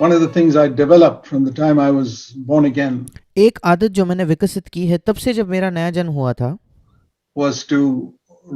One of the things I developed from the time I was born again एक आदत जो मैंने विकसित की है तब से जब मेरा नया जन्म हुआ था, was to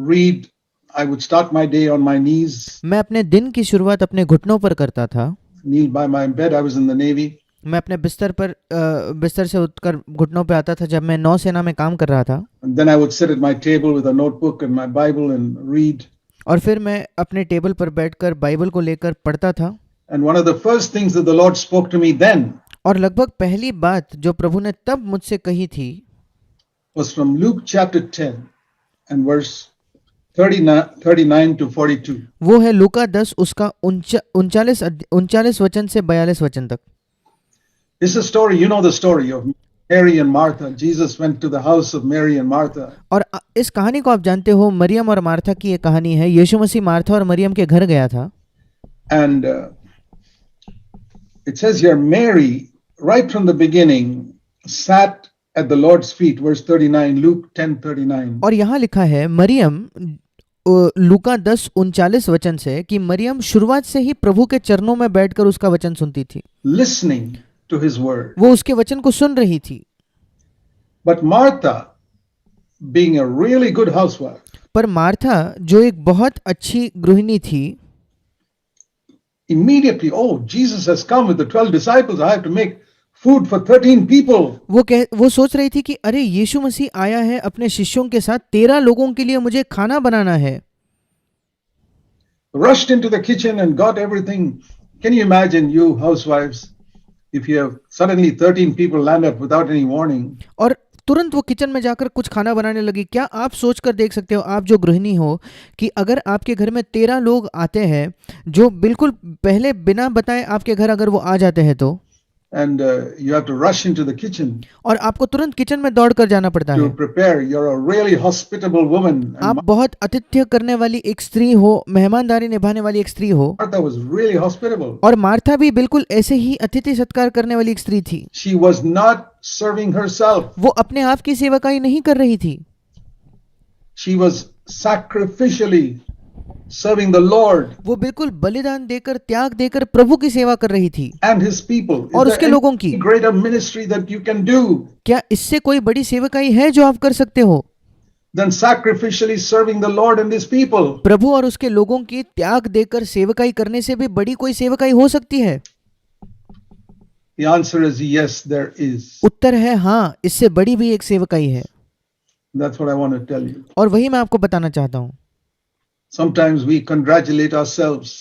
read. I would start my day on my knees, मैं अपने दिन की शुरुआत अपने घुटनों पर करता था। kneel by my bed. I was in the Navy. मैं अपने बिस्तर से उठकर घुटनों पे आता था जब मैं नौसेना में काम कर रहा था। And then I would sit at my table with a notebook and my Bible and read. और फिर मैं अपने टेबल पर बैठकर बाइबल को लेकर पढ़ता था। And one of the first things that the Lord spoke to me then और लगभग पहली बात जो प्रभु ने तब मुझसे कही थी was from Luke chapter 10 and verse 39 to 42. वो है लूका 10 उसका 39 वचन से 42 वचन तक। This is a story, you know the story of Mary and Martha. Jesus went to the house of Mary and Martha. और इस कहानी को आप जानते हो, मरियम और मार्था की ये कहानी है। यीशु मसीह मार्था और मरियम के घर गया था। And it says here, Mary, right from the beginning, sat at the Lord's feet. Verse 39, Luke 10:39. और यहाँ लिखा है मरियम, लूका 10:39 वचन से कि मरियम शुरुआत से ही प्रभु के चरणों में बैठकर उसका वचन सुनती थी, Listening to his word. वो उसके वचन को सुन रही थी। But Martha, being a really good housewife, पर मार्था जो एक बहुत अच्छी गृहिणी थी, immediately, oh, Jesus has come with the 12 disciples. I have to make food for 13 people. वो सोच रही थी कि अरे यीशु मसीह आया है अपने शिष्यों के साथ, 13 लोगों के लिए मुझे खाना बनाना है। Rushed into the kitchen and got everything. Can you imagine, you housewives, if you have suddenly 13 people land up without any warning? और तुरंत वो किचन में जाकर कुछ खाना बनाने लगी। क्या आप सोच कर देख सकते हो, आप जो गृहिणी हो, कि अगर आपके घर में 13 लोग आते हैं जो बिल्कुल पहले बिना बताए आपके घर अगर वो आ जाते हैं तो, And you have to rush into the kitchen और आपको तुरंत किचन में दौड़ कर जाना पड़ता to है। prepare. You're a really hospitable woman. आप And बहुत आतिथ्य करने वाली एक स्त्री हो, मेहमानदारी निभाने वाली एक स्त्री हो। Martha was really hospitable. और मार्था भी बिल्कुल ऐसे ही अतिथि सत्कार करने वाली एक स्त्री थी। She was not serving herself. वो अपने आप की सेवकाई नहीं कर रही थी, She was sacrificially serving the Lord वो बिल्कुल बलिदान देकर, त्याग देकर प्रभु की सेवा कर रही थी and his people. और Is उसके there लोगों की। any greater ministry that you can do क्या इससे कोई बड़ी सेवकाई है जो आप कर सकते हो than sacrificially serving the Lord and his people? प्रभु और उसके लोगों की त्याग देकर सेवकाई करने से भी बड़ी कोई सेवकाई हो सकती है? The answer is yes, there is. उत्तर है हाँ, इससे बड़ी भी एक सेवकाई है। That's what I want to tell you. और वही मैं आपको बताना चाहता हूँ। Sometimes we congratulate ourselves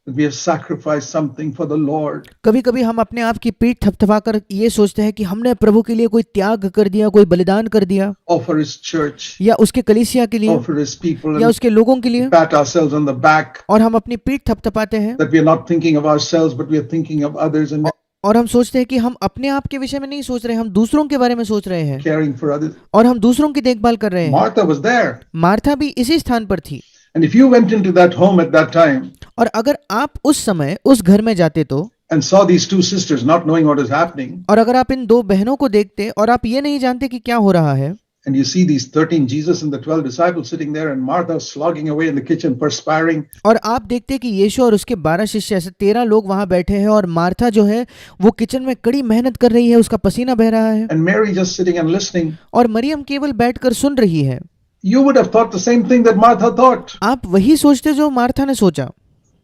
that we have sacrificed something for the Lord. कभी कभी हम अपने आप की पीठ थपथपाकर ये सोचते हैं कि हमने प्रभु के लिए कोई त्याग कर दिया, कोई बलिदान कर दिया, Or for his church, या उसके कलीसिया के लिए, or for his people, या and उसके लोगों के लिए, pat ourselves on the back और हम अपनी पीठ थपथपाते हैं that we are not thinking of ourselves, but we are thinking of others and और हम सोचते हैं कि हम अपने आप के विषय में नहीं सोच रहे, हम दूसरों के बारे में सोच रहे हैं caring for others. और हम दूसरों की देखभाल कर रहे हैं। Martha was there. मार्था भी इसी स्थान पर थी। And if you went into that home at that time और अगर आप उस समय उस घर में जाते तो, and saw these two sisters not knowing what is happening, और अगर आप इन दो बहनों को देखते और आप ये नहीं जानते कि क्या हो रहा है, and you see these 13 Jesus and the 12 disciples sitting there and Martha slogging away in the kitchen perspiring, और आप देखते कि यीशु और उसके 12 शिष्य, ऐसे 13 लोग वहां बैठे हैं और मार्था जो है वो किचन में कड़ी मेहनत कर रही है, उसका पसीना बह रहा है, and Mary just sitting and listening, और मरियम केवल बैठकर सुन रही है, you would have thought the same thing that Martha thought. आप वही सोचते जो मार्था ने सोचा।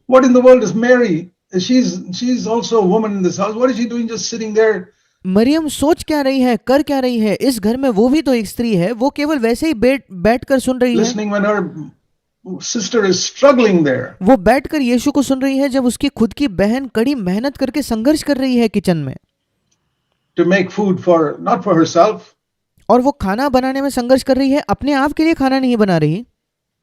What in the world is Mary? She's also a woman in this house. What is she doing just sitting there? Maryam सोच क्या रही है, कर क्या रही है इस घर में? वो भी तो एक स्त्री है, वो केवल वैसे ही बैठकर सुन रही है। Listening when her sister is struggling there. वो बैठकर यीशु को सुन रही है जब उसकी खुद की बहन कड़ी मेहनत करके संघर्ष कर रही है किचन में, To make food for, not for herself. और वो खाना बनाने में संघर्ष कर रही है, अपने आप के लिए खाना नहीं बना रही।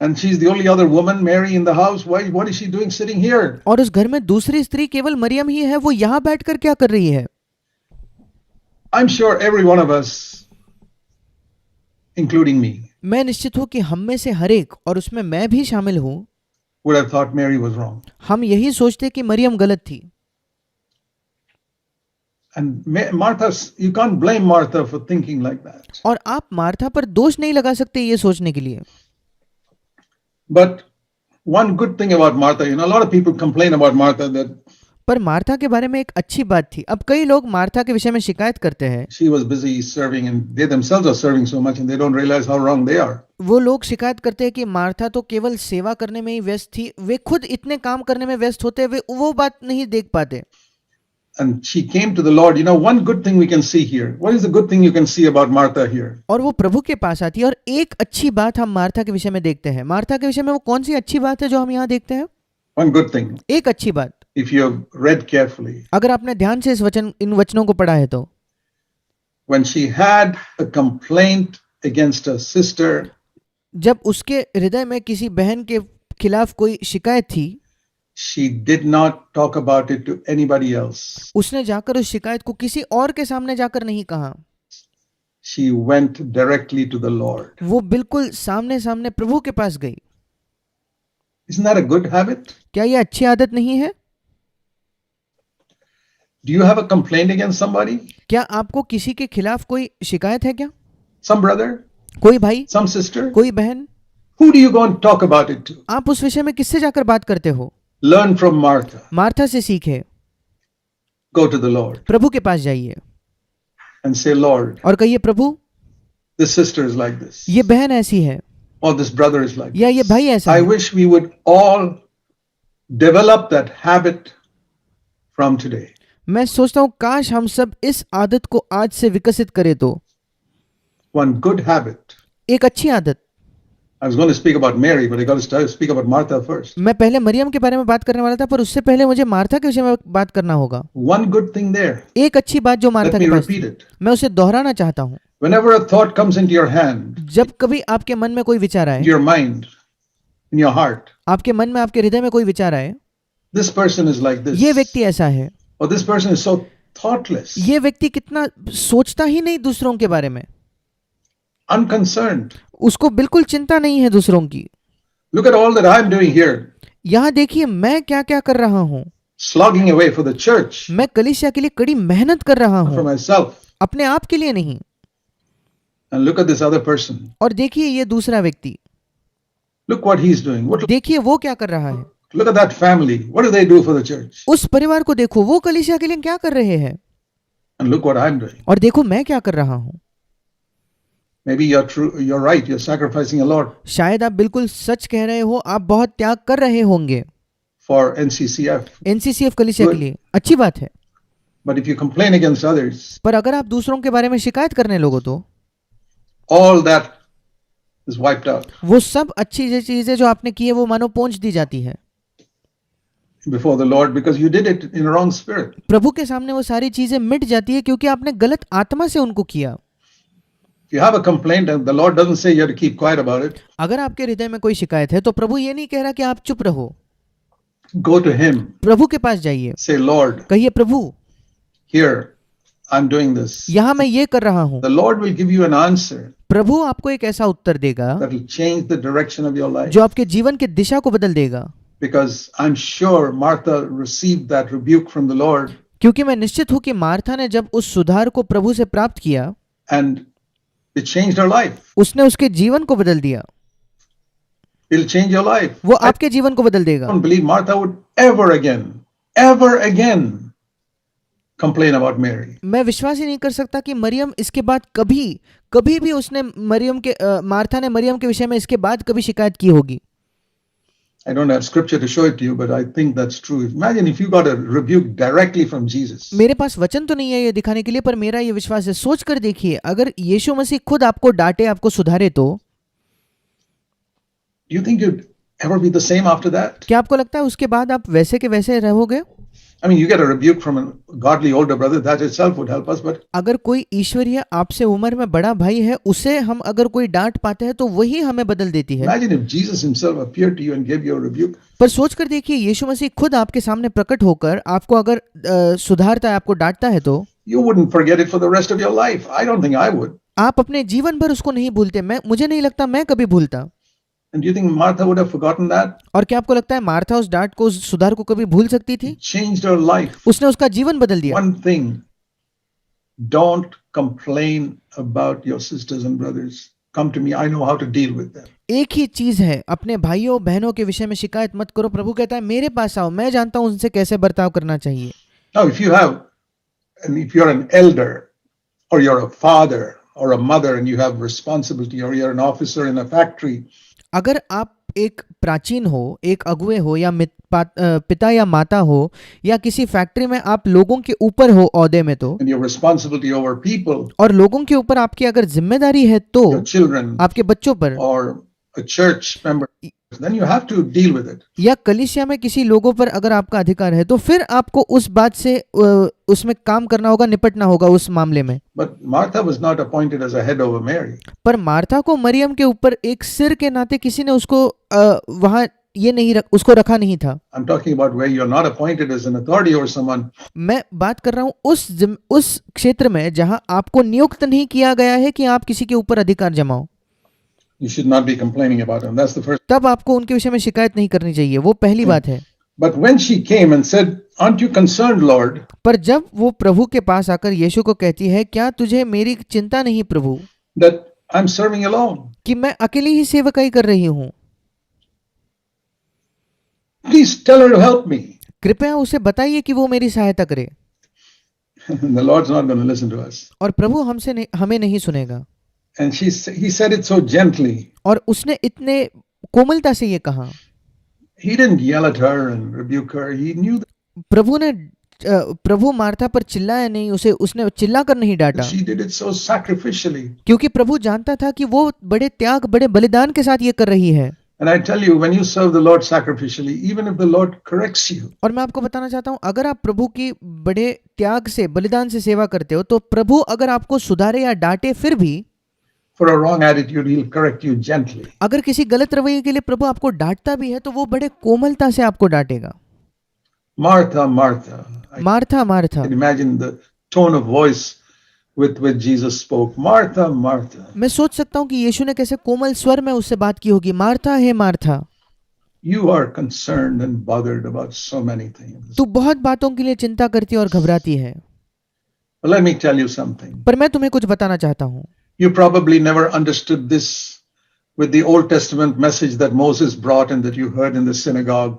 And she's the only other woman, Mary, in the house. What is she doing sitting here? और उस घर में दूसरी स्त्री केवल मरियम ही है, वो यहाँ बैठकर क्या कर रही है? I'm sure every one of us, including me, मैं निश्चित हूं कि हम में से हर एक, और उसमें मैं भी शामिल हूं, would have thought Mary was wrong. हम यही सोचते कि मरियम गलत थी। And Martha, you can't blame Martha for thinking like that. और आप मार्था पर दोष नहीं लगा सकते ये सोचने के लिए। But one good thing about Martha, a lot of people complain about Martha that पर मार्था के बारे में एक अच्छी बात थी। अब कई लोग मार्था के विषय में शिकायत करते हैं। She was busy serving, and they themselves are serving so much, and they don't realize how wrong they are. वो लोग शिकायत करते हैं कि मार्था तो केवल सेवा करने में ही व्यस्त थी, वे खुद इतने काम करने में व्यस्त होते, वे वो बात नहीं देख पाते। And she came to the Lord. You know, one good thing we can see here. What is the good thing you can see about Martha here? और वो प्रभु के पास आती है, और एक अच्छी बात हम मार्था के विषय में देखते हैं। मार्था के विषय में वो कौन सी अच्छी बात है जो हम यहाँ देखते हैं? One good thing, एक अच्छी बात, if you have read carefully, अगर आपने ध्यान से इन वचनों को पढ़ा है तो, when she had a complaint against her sister, जब उसके हृदय में किसी बहन के खिलाफ कोई शिकायत थी, she did not talk about it to anybody else. उसने जाकर उस शिकायत को किसी और के सामने जाकर नहीं कहा, She went directly to the Lord. वो बिल्कुल सामने सामने प्रभु के पास गई। Isn't that a good habit? क्या ये अच्छी आदत नहीं है? Do you have a complaint against somebody? क्या आपको किसी के खिलाफ कोई शिकायत है क्या? Some brother? कोई भाई, Some sister? कोई बहन? Who do you go and talk about it to? आप उस विषय में किससे जाकर बात करते हो? Learn from Martha. मार्था से सीखे, Go to the Lord प्रभु के पास जाइए and say, Lord, और कहिए, प्रभु this sister is like this, ये बहन ऐसी है, or this brother is like या ये this. भाई ऐसा I है। wish we would all develop that habit from today. मैं सोचता हूँ काश हम सब इस आदत को आज से विकसित करें। तो One good habit. एक अच्छी आदत, I was going to speak about Mary, but I got to speak about Martha first. मैं पहले मरियम के बारे में बात करने वाला था, पर उससे पहले मुझे मार्था के विषय में बात करना होगा। One good thing there. एक अच्छी बात जो मार्था Let me के पास repeat थी, it. मैं उसे दोहराना चाहता हूँ। Whenever a thought comes into your hand, जब कभी आपके मन में कोई विचार आए, into your mind, in your heart, आपके मन में, आपके हृदय में कोई विचार आए, this person is like this, ये व्यक्ति ऐसा है, or this person is so thoughtless, ये व्यक्ति कितना सोचता ही नहीं दूसरों के बारे में, unconcerned. उसको बिल्कुल चिंता नहीं है दूसरों की। Look at all that I'm doing here, यहाँ देखिए मैं क्या क्या कर रहा हूँ। slogging away for the church, मैं कलीसिया के लिए कड़ी मेहनत कर रहा not for हूँ, myself. अपने आप के लिए नहीं। And look at this other person. और देखिए ये दूसरा व्यक्ति, Look what he's doing. देखिए वो क्या कर रहा है। Look at that family. What do they do for the church? उस परिवार को देखो, वो कलीसिया के लिए क्या कर रहे हैं, And look what I'm doing. और देखो मैं क्या कर रहा हूँ। Maybe you're true. You're right. You're sacrificing a lot शायद आप बिल्कुल सच कह रहे हो, आप बहुत त्याग कर रहे होंगे for NCCF. एनसीसीएफ कलीसिया के लिए, अच्छी बात है। But if you complain against others, पर अगर आप दूसरों के बारे में शिकायत करने लगो तो all that is wiped out वो सब अच्छी चीजें जो आपने की है वो मानो पोंछ दी जाती है before the Lord because you did it in a wrong spirit. प्रभु के सामने। वो सारी चीजें मिट जाती है क्योंकि आपने गलत आत्मा से उनको किया। If you have a complaint and the Lord doesn't say you have to keep quiet about it, अगर आपके हृदय में कोई शिकायत है तो प्रभु ये नहीं कह रहा कि आप चुप रहो, go to Him. प्रभु के पास जाइए, Say, Lord, कहिए, प्रभु here I'm doing this. यहाँ मैं ये कर रहा हूँ। The Lord will give you an answer प्रभु आपको एक ऐसा उत्तर देगा that will change the direction of your life. जो आपके जीवन की दिशा को बदल देगा। Because I'm sure Martha received that rebuke from the Lord क्योंकि मैं निश्चित हूँ कि मार्था ने जब उस सुधार को प्रभु से प्राप्त किया, and it changed her life. उसने उसके जीवन को बदल दिया। It'll change your life. वो आपके जीवन को बदल I देगा। don't believe Martha would ever again complain about Mary. मैं विश्वास ही नहीं कर सकता कि मरियम इसके बाद कभी भी उसने मार्था ने मरियम के विषय में इसके बाद कभी शिकायत की होगी। I don't have scripture to show it to you, but I think that's true. Imagine if you got a rebuke directly from Jesus. मेरे पास वचन तो नहीं है ये दिखाने के लिए, पर मेरा ये विश्वास है। सोच कर देखिए, अगर यीशु मसीह खुद आपको डांटे, आपको सुधारे, तो Do you think you'd ever be the same after that? क्या आपको लगता है उसके बाद आप वैसे के वैसे रहोगे? I mean, you get a rebuke from a godly older brother, that itself would help us, but अगर कोई ईश्वरीय आपसे उम्र में बड़ा भाई है, उसे हम अगर कोई डांट पाते हैं तो वही हमें बदल देती है। imagine if Jesus himself appeared to you and gave you a rebuke. पर सोच कर देखिए, यीशु मसीह खुद आपके सामने प्रकट होकर आपको अगर सुधारता है, आपको डांटता है, तो You wouldn't forget it for the rest of your life. I don't think I would. आप अपने जीवन भर उसको नहीं भूलते। मुझे नहीं लगता मैं कभी भूलता। And do you think Martha would have forgotten that? और क्या आपको लगता है मार्था उस डांट को, उस सुधार को कभी भूल सकती थी? It changed her life. उसने उसका जीवन बदल दिया। One thing, don't complain about your sisters and brothers. come to me. I know how to deal with them. एक ही चीज है, अपने भाइयों बहनों के विषय में शिकायत मत करो। प्रभु कहता है मेरे पास आओ, मैं जानता हूं उनसे कैसे बर्ताव करना चाहिए। Now, if you're an elder, or you're a father or a mother, and you have responsibility, or you're an officer in a factory, अगर आप एक प्राचीन हो, एक अगुए हो, या पिता या माता हो, या किसी फैक्ट्री में आप लोगों के ऊपर हो ओहदे में, तो and your responsibility over people, और लोगों के ऊपर आपकी अगर जिम्मेदारी है तो your children, आपके बच्चों पर, or a church member, then you have to deal with it. या कलीसिया में किसी लोगों पर अगर आपका अधिकार है, तो फिर आपको उस बात से उसमें काम करना होगा, निपटना होगा उस मामले में। But Martha was not appointed as a head over Mary. पर मार्था को मरियम के ऊपर एक सिर के नाते किसी ने उसको वहां ये नहीं उसको रखा नहीं था। I'm talking about where you're not appointed as an authority over someone. मैं बात कर रहा हूँ उस क्षेत्र में जहां आपको नियुक्त नहीं किया गया है कि आप किसी के ऊपर अधिकार जमाओ। You should not be complaining about him. That's the first. तब आपको उनके विषय में शिकायत नहीं करनी चाहिए, वो पहली बात है। But when she came and said, "Aren't you concerned, Lord?" पर जब वो प्रभु के पास आकर यीशु को कहती है, क्या तुझे मेरी चिंता नहीं प्रभु, That I'm serving alone. कि मैं अकेली ही सेवकाई कर रही हूँ, Please tell her to help me. कृपया उसे बताइए कि वो मेरी सहायता करे। The Lord's not going to listen to us. और प्रभु हमें नहीं सुनेगा। And he said it so gently. और उसने इतने कोमलता से ये कहा। He didn't yell at her and rebuke her. He knew that Prabhu Martha पर चिल्लाया नहीं, उसने चिल्लाकर नहीं डांटा, she did it so sacrificially. क्योंकि प्रभु जानता था कि वो बड़े त्याग, बड़े बलिदान के साथ ये कर रही है। And I tell you, when you serve the Lord sacrificially, even if the Lord corrects you, और मैं आपको बताना चाहता हूँ, अगर आप प्रभु की बड़े त्याग से, बलिदान से सेवा करते हो, तो प्रभु अगर आपको सुधारे या डांटे, फिर भी for a wrong attitude, He'll correct you gently. अगर किसी गलत रवैये के लिए प्रभु आपको डांटता भी है, तो वो बड़े कोमलता से आपको डांटेगा। Martha, Martha. Martha, Martha. I can imagine the tone of voice with which Jesus spoke. Martha, Martha. मैं सोच सकता हूँ कि यीशु ने कैसे कोमल स्वर में उससे बात की होगी। मार्था है Martha, You are concerned and bothered about so many things. तू बहुत बातों के लिए चिंता करती है और घबराती है। But let me tell you something. पर मैं तुम्हें कुछ बताना चाहता हूँ। You probably never understood this with the Old Testament message that Moses brought and that you heard in the synagogue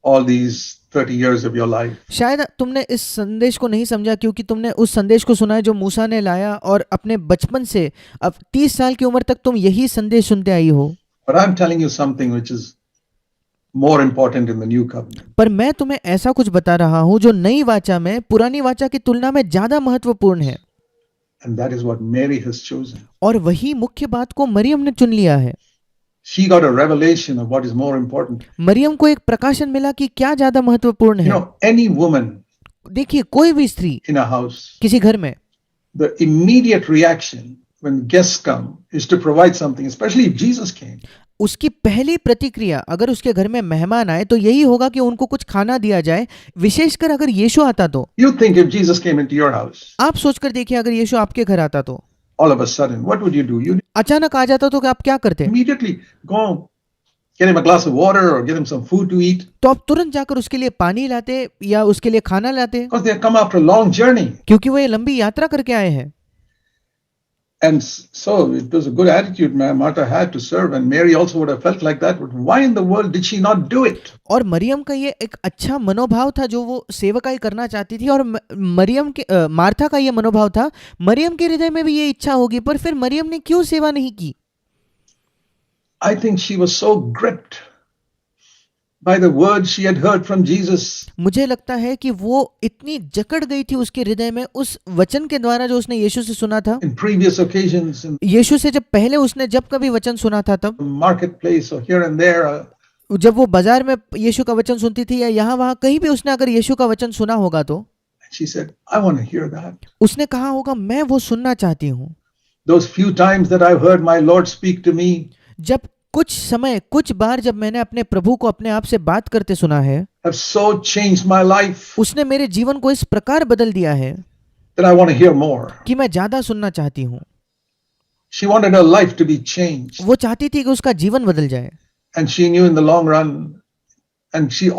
all these 30 years of your life. शायद तुमने इस संदेश को नहीं समझा, क्योंकि तुमने उस संदेश को सुना है जो मूसा ने लाया, और अपने बचपन से अब 30 साल की उम्र तक तुम यही संदेश सुनते आई हो। But I'm telling you something which is more important in the new covenant. पर मैं तुम्हें ऐसा कुछ बता रहा हूँ जो नई वाचा में पुरानी वाचा की तुलना में ज्यादा महत्वपूर्ण है। And that is what Mary has chosen. और वही मुख्य बात को मरियम ने चुन लिया है। She got a revelation of what is more important. Maryam को एक प्रकाशन मिला कि क्या ज्यादा महत्वपूर्ण You है। know, any woman देखिए, कोई भी स्त्री in a house, किसी घर में, the immediate reaction when guests come is to provide something, especially if Jesus came. उसकी पहली प्रतिक्रिया अगर उसके घर में मेहमान आए तो यही होगा कि उनको कुछ खाना दिया जाए, विशेषकर अगर यीशु आता तो। You think if Jesus came into your house, आप सोचकर देखिए, अगर यीशु आपके घर आता तो all of a sudden, what would you do? You अचानक आ जाता तो आप क्या करते? immediately go get him a glass of water or get him some food to eat. तो आप तुरंत जाकर उसके लिए पानी लाते या उसके लिए खाना लाते, Because they have come after a long journey. क्योंकि वो ये लंबी यात्रा करके आए हैं। And so it was a good attitude Martha had to serve, and Mary also would have felt like that. But why in the world did she not do it? और मरियम का ये एक अच्छा मनोभाव था जो वो सेवकाई करना चाहती थी, और मार्था का ये मनोभाव था, मरियम के हृदय में भी ये इच्छा होगी, पर फिर मरियम ने क्यों सेवा नहीं की? I think she was so gripped by the words she had heard from Jesus. मुझे लगता है कि वो इतनी जकड़ गई थी उसके हृदय में उस वचन के द्वारा जो उसने यीशु से सुना था। In previous occasions, in यीशु से जब पहले उसने जब कभी वचन सुना था, तब the marketplace or here and there, जब वो बाजार में यीशु का वचन सुनती थी या यहाँ वहाँ कहीं भी उसने अगर यीशु का वचन सुना होगा, तो she said, "I want to hear that." उसने कहा होगा, मैं वो सुनना चाहती हूँ। Those few times that I've heard my Lord speak to me, जब कुछ बार जब मैंने अपने प्रभु को अपने आप से बात करते सुना है, have so changed my life उसने मेरे जीवन को इस प्रकार बदल दिया है that I want to hear more. कि मैं ज्यादा सुनना चाहती हूँ। She wanted her life to be changed, वो चाहती थी कि उसका जीवन बदल जाए, and she knew in the long run, and she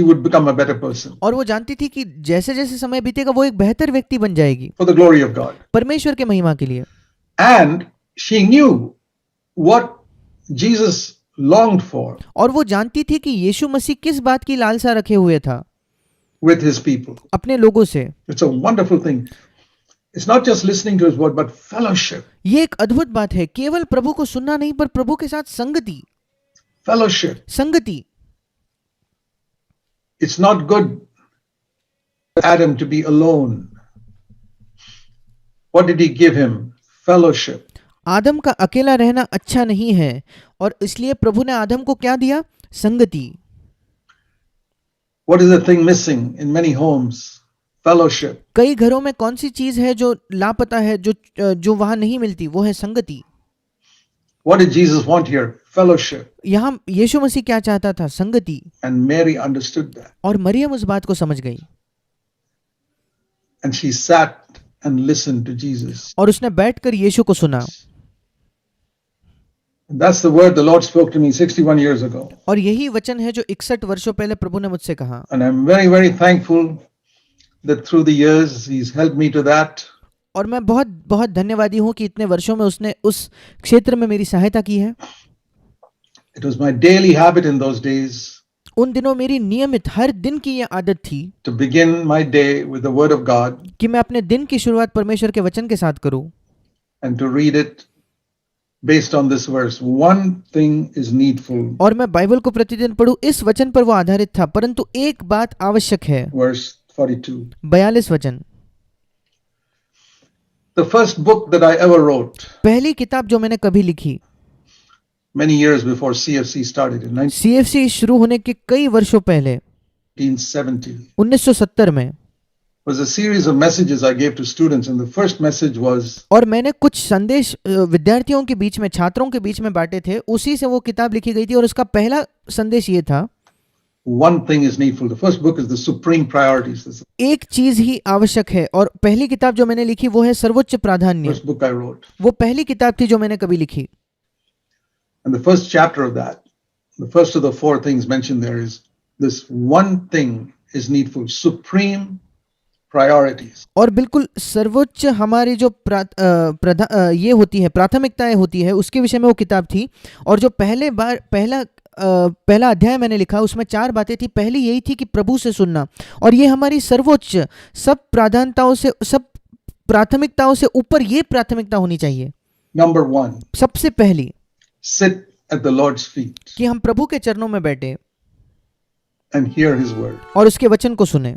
would become a better person और वो जानती थी कि जैसे जैसे समय बीतेगा वो एक बेहतर व्यक्ति बन जाएगी for the glory of God. परमेश्वर के महिमा के लिए। And she knew what Jesus longed for और वो जानती थी कि यीशु मसीह किस बात की लालसा रखे हुए था with his people. अपने लोगों से। It's a wonderful thing. It's not just listening to his word, but fellowship. ये एक अद्भुत बात है, केवल प्रभु को सुनना नहीं पर प्रभु के साथ संगति। Fellowship. संगति। It's not good for Adam to be alone. What did he give him? Fellowship. आदम का अकेला रहना अच्छा नहीं है और इसलिए प्रभु ने आदम को क्या दिया? संगति। What is the thing missing in many homes? Fellowship. कई घरों में कौन सी चीज है जो लापता है, जो वहां नहीं मिलती? वो है संगति। What did Jesus want here? Fellowship. यहाँ यीशु मसीह क्या चाहता था? संगति। And Mary understood that. और मरियम उस बात को समझ गई। And she sat and listened to Jesus. और उसने बैठकर यीशु को सुना। That's the word the Lord spoke to me 61 years ago. और यही वचन है जो 61 वर्षों पहले प्रभु ने मुझसे कहा। And I'm very, very thankful that through the years He's helped me to that. और मैं बहुत बहुत धन्यवादी हूँ कि इतने वर्षों में उसने उस क्षेत्र में मेरी सहायता की है। It was my daily habit in those days उन दिनों मेरी नियमित हर दिन की ये आदत थी to begin my day with the Word of God कि मैं अपने दिन की शुरुआत परमेश्वर के वचन के साथ करूं and to read it based on this verse. One thing is needful. और मैं बाइबल को प्रतिदिन पढूं। इस वचन पर वो आधारित था, परंतु एक बात आवश्यक है। Verse 42. 42 वचन। The first book that I ever wrote, पहली किताब जो मैंने कभी लिखी, many years before CFC started in CFC शुरू होने के कई वर्षों पहले 1970, 1970 में, was a series of messages I gave to students, and the first message was और मैंने कुछ संदेश विद्यार्थियों के बीच में, छात्रों के बीच में बांटे थे। उसी से वो किताब लिखी गई थी और उसका पहला संदेश ये था, one thing is needful. The first book is the supreme priorities. एक चीज ही आवश्यक है। और पहली किताब जो मैंने लिखी वो है सर्वोच्च प्राधान्य। First book I wrote. वो पहली किताब थी जो मैंने कभी लिखी। And the first chapter of that, the first of the four things mentioned there is this one thing is needful. Supreme priorities. और बिल्कुल सर्वोच्च हमारी जो ये होती है, प्राथमिकताएं होती है, उसके विषय में वो किताब थी। और जो पहला अध्याय मैंने लिखा उसमें 4 बातें थी। पहली यही थी कि प्रभु से सुनना, और ये हमारी सर्वोच्च सब प्राथमिकताओं से ऊपर ये प्राथमिकता होनी चाहिए। Number 1, सबसे पहली, sit at the Lord's feet कि हम प्रभु के चरणों में बैठे and hear His word. और उसके वचन को सुने।